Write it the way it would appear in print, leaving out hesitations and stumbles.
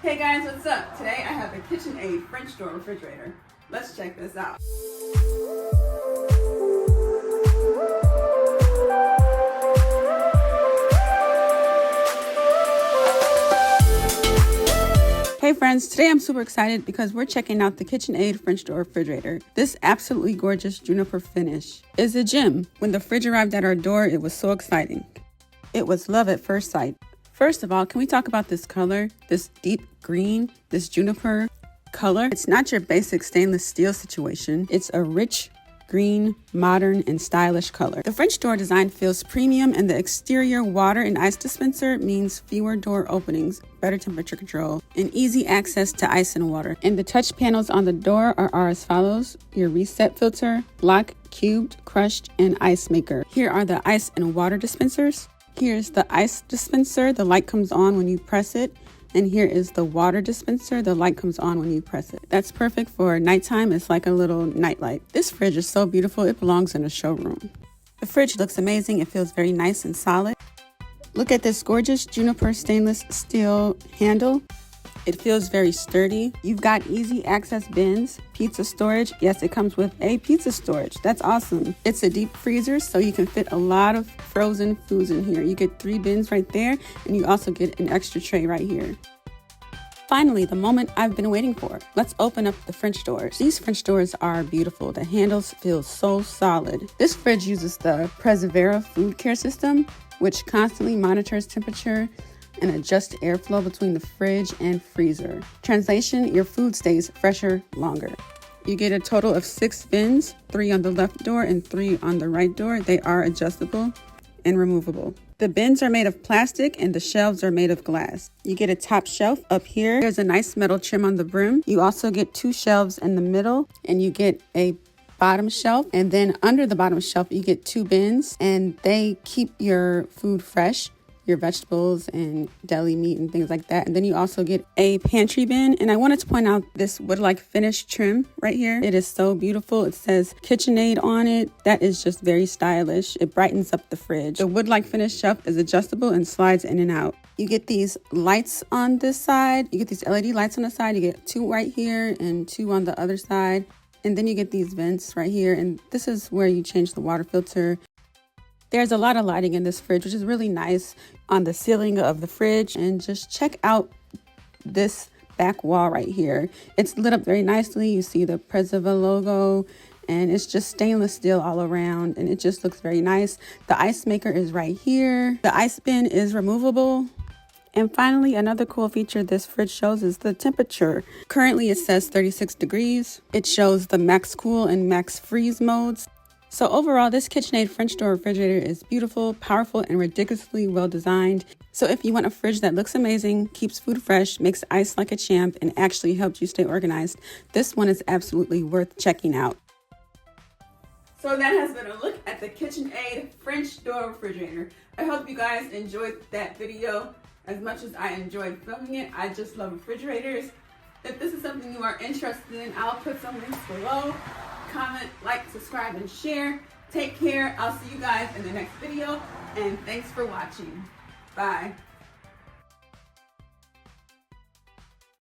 Hey guys, what's up? Today I have a KitchenAid French door refrigerator. Let's check this out. Hey friends, today I'm super excited because we're checking out the KitchenAid French door refrigerator. This absolutely gorgeous juniper finish is a gem. When the fridge arrived at our door, it was so exciting. It was love at first sight. First of all, can we talk about this color? This deep green, this juniper color. It's not your basic stainless steel situation. It's a rich green, modern, and stylish color. The French door design feels premium, and the exterior water and ice dispenser means fewer door openings, better temperature control, and easy access to ice and water. And the touch panels on the door are as follows: your reset filter, block, cubed, crushed, and ice maker. Here are the ice and water dispensers. Here's the ice dispenser. The light comes on when you press it. And here is the water dispenser. The light comes on when you press it. That's perfect for nighttime. It's like a little nightlight. This fridge is so beautiful. It belongs in a showroom. The fridge looks amazing. It feels very nice and solid. Look at this gorgeous juniper stainless steel handle. It feels very sturdy. You've got easy access bins, pizza storage. Yes, it comes with a pizza storage. That's awesome. It's a deep freezer, so you can fit a lot of frozen foods in here. You get 3 bins right there, and you also get an extra tray right here. Finally, the moment I've been waiting for. Let's open up the French doors. These French doors are beautiful. The handles feel so solid. This fridge uses the Persevera food care system, which constantly monitors temperature and adjust airflow between the fridge and freezer. Translation: your food stays fresher longer. You get a total of 6 bins, 3 on the left door and 3 on the right door. They are adjustable and removable. The bins are made of plastic and the shelves are made of glass. You get a top shelf up here. There's a nice metal trim on the brim. You also get 2 shelves in the middle, and you get a bottom shelf, and then under the bottom shelf you get 2 bins, and they keep your food fresh, your vegetables and deli meat and things like that. And then you also get a pantry bin. And I wanted to point out this wood-like finish trim right here. It is so beautiful. It says KitchenAid on it. That is just very stylish. It brightens up the fridge. The wood-like finish shelf is adjustable and slides in and out. You get these lights on this side. You get these LED lights on the side. You get 2 right here and 2 on the other side. And then you get these vents right here. And this is where you change the water filter. There's a lot of lighting in this fridge, which is really nice, on the ceiling of the fridge. And just check out this back wall right here. It's lit up very nicely. You see the Persevera logo, and it's just stainless steel all around, and it just looks very nice. The ice maker is right here. The ice bin is removable. And finally, another cool feature this fridge shows is the temperature. Currently, it says 36 degrees. It shows the max cool and max freeze modes. So overall, this KitchenAid French door refrigerator is beautiful, powerful, and ridiculously well designed. So if you want a fridge that looks amazing, keeps food fresh, makes ice like a champ, and actually helps you stay organized, this one is absolutely worth checking out. So that has been a look at the KitchenAid French door refrigerator. I hope you guys enjoyed that video as much as I enjoyed filming it. I just love refrigerators. If this is something you are interested in, I'll put some links below. Comment, like, subscribe, and share. Take care. I'll see you guys in the next video, and thanks for watching. Bye.